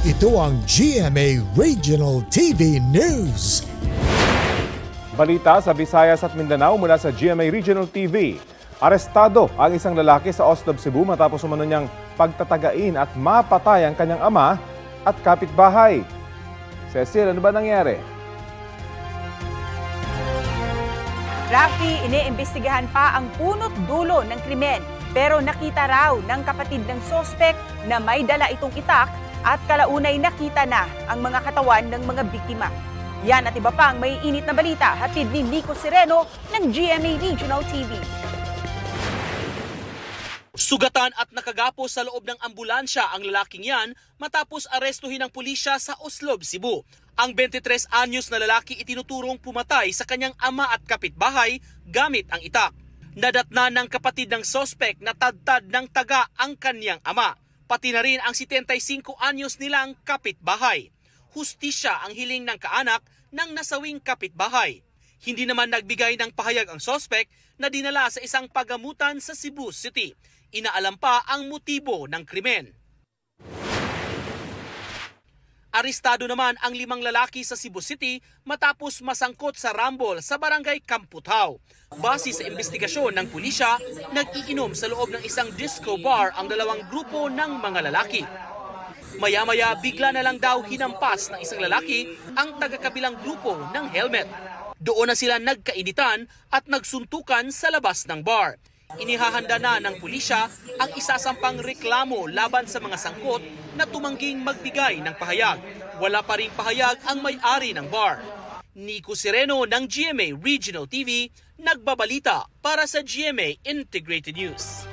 Ito ang GMA Regional TV News. Balita sa Visayas at Mindanao mula sa GMA Regional TV. Arestado ang isang lalaki sa Oslob, Cebu matapos umano niyang pagtatagain at mapatay ang kanyang ama at kapitbahay. Cecil, ano ba nangyari? Rafi, iniimbestigahan pa ang punot dulo ng krimen pero nakita raw ng kapatid ng sospek na may dala itong itak at kalaunay nakita na ang mga katawan ng mga biktima. Yan at iba pang may init na balita hatid ni Nico Sereno ng GMA Regional TV. Sugatan at nakagapos sa loob ng ambulansya ang lalaking yan matapos arestuhin ng pulisya sa Oslob, Cebu. Ang 23 anyos na lalaki itinuturong pumatay sa kanyang ama at kapitbahay gamit ang itak. Nadatna ng kapatid ng sospek na tadtad ng taga ang kanyang ama, pati na rin ang 75 anyos nilang kapitbahay. Hustisya ang hiling ng kaanak ng nasawing kapitbahay. Hindi naman nagbigay ng pahayag ang sospek na dinala sa isang pagamutan sa Cebu City. Inaalam pa ang motibo ng krimen. Arestado naman ang 5 lalaki sa Cebu City matapos masangkot sa rambol sa barangay Kamputao. Base sa investigasyon ng pulisya, nag-iinom sa loob ng isang disco bar ang 2 grupo ng mga lalaki. Maya-maya bigla na lang daw hinampas ng isang lalaki ang taga-kabilang grupo ng helmet. Doon na sila nagkainitan at nagsuntukan sa labas ng bar. Inihahanda na ng pulisya ang isasampang reklamo laban sa mga sangkot na tumangging magbigay ng pahayag. Wala pa ring pahayag ang may-ari ng bar. Nico Sereno ng GMA Regional TV, nagbabalita para sa GMA Integrated News.